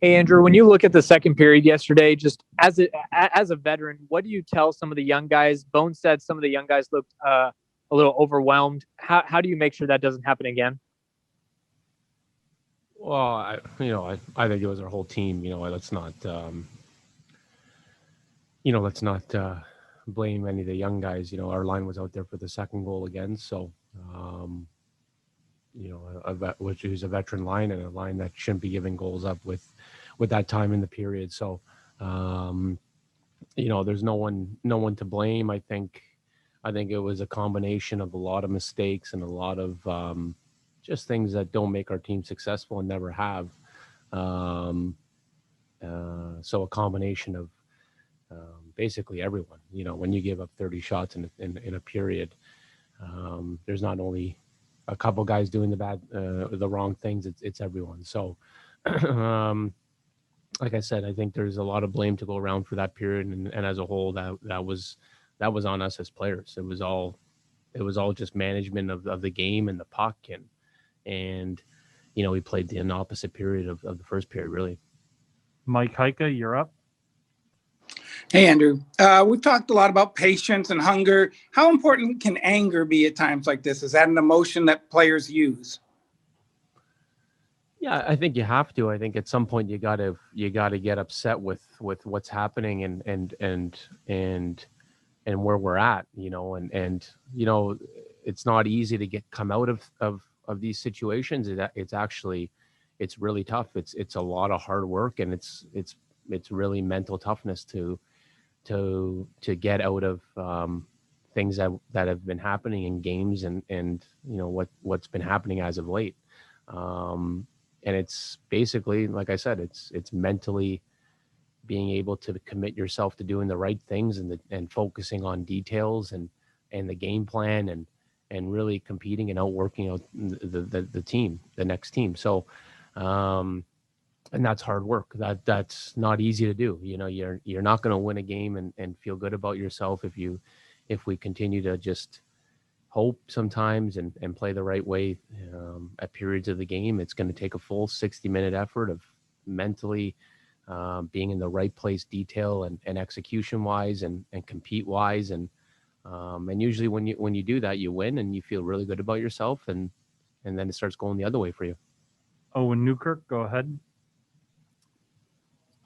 Hey, Andrew, when you look at the second period yesterday, just as a veteran, what do you tell some of the young guys? Bone said some of the young guys looked a little overwhelmed. How do you make sure that doesn't happen again? Well, I think it was our whole team. Let's not blame any of the young guys. Our line was out there for the second goal again, so um, which is a veteran line and a line that shouldn't be giving goals up with that time in the period. So, um, there's no one to blame. I think it was a combination of a lot of mistakes and a lot of just things that don't make our team successful and never have. Um, so a combination of basically everyone. When you give up 30 shots in a period, there's not only a couple guys doing the wrong things. It's everyone. So, um, like I said, I think there's a lot of blame to go around for that period, and as a whole, that was on us as players. It was all just management of the game and the puck, and we played the opposite period of the first period, really. Mike Heika, you're up. Hey, Andrew. We've talked a lot about patience and hunger. How important can anger be at times like this? Is that an emotion that players use? Yeah, I think you have to. I think at some point you gotta get upset with what's happening and where we're at, it's not easy to come out of these situations. It's really tough. It's a lot of hard work, and it's really mental toughness to get out of things that have been happening in games, and what's been happening as of late. And it's basically, like I said, it's mentally being able to commit yourself to doing the right things, and focusing on details, and the game plan, and really competing and outworking out the team, the next team. So, and that's hard work. That's not easy to do. You're not going to win a game and feel good about yourself if we continue to just hope sometimes, and play the right way at periods of the game. It's going to take a full 60-minute effort of mentally being in the right place, detail and execution wise, and compete wise, and usually when you do that, you win and you feel really good about yourself, and then it starts going the other way for you. Owen Newkirk, go ahead.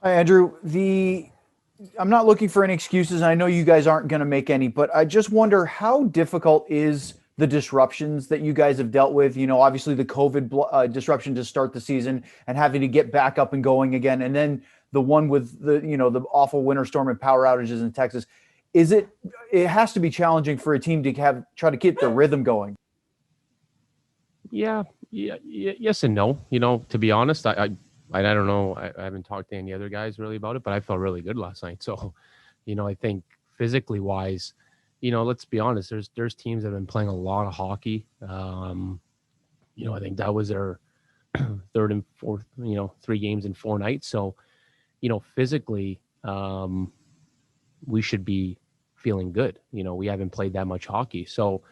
Hi, Andrew. I'm not looking for any excuses. I know you guys aren't going to make any, but I just wonder, how difficult is the disruptions that you guys have dealt with? Obviously the COVID disruption to start the season, and having to get back up and going again, and then the one with the awful winter storm and power outages in Texas. It has to be challenging for a team to try to keep the rhythm going. Yeah, yes and no. To be honest, I don't know. I haven't talked to any other guys really about it, but I felt really good last night. So, I think physically wise, let's be honest. There's teams that have been playing a lot of hockey. I think that was their third and fourth, 3 games in 4 nights. So, physically, we should be feeling good. We haven't played that much hockey. So,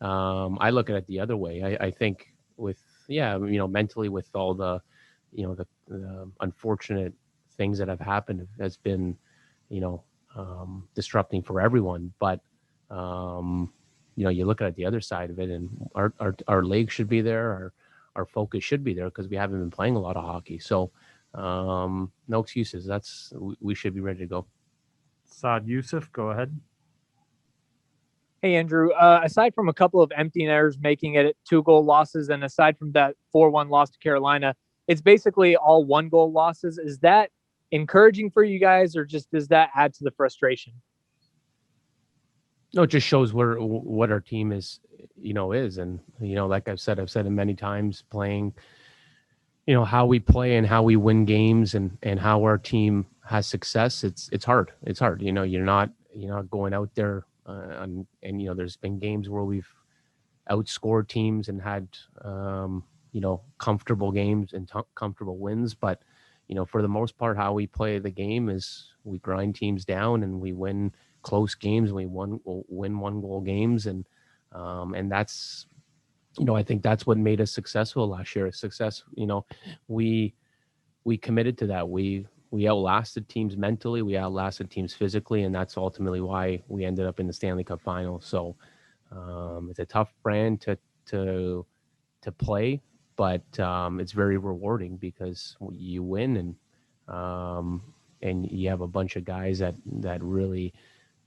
I look at it the other way. I think mentally, with all the unfortunate things that have happened, has been, disrupting for everyone. But, you look at the other side of it, and our legs should be there. Our focus should be there, because we haven't been playing a lot of hockey. So, no excuses. We should be ready to go. Saad Youssef, go ahead. Hey, Andrew, aside from a couple of empty netters making it 2-goal losses, and aside from that 4-1 loss to Carolina, it's basically all 1-goal losses. Is that encouraging for you guys, or just does that add to the frustration? No, it just shows what our team is, and like I've said it many times, playing, how we play and how we win games, and how our team has success. It's hard. It's hard. You're not going out there, and there's been games where we've outscored teams and had comfortable games and comfortable wins. But for the most part, how we play the game is we grind teams down, and we win close games. We win 1-goal games, and that's I think that's what made us successful last year. Success, we we committed to that. We outlasted teams mentally, we outlasted teams physically, and that's ultimately why we ended up in the Stanley Cup final. So it's a tough brand to play, but it's very rewarding because you win, and you have a bunch of guys that really,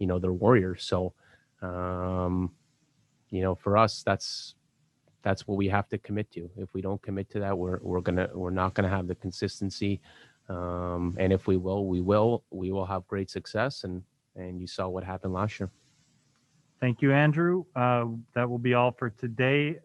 they're warriors. So for us, that's what we have to commit to. If we don't commit to that, we're not gonna have the consistency. And if we will have great success. And you saw what happened last year. Thank you, Andrew. That will be all for today.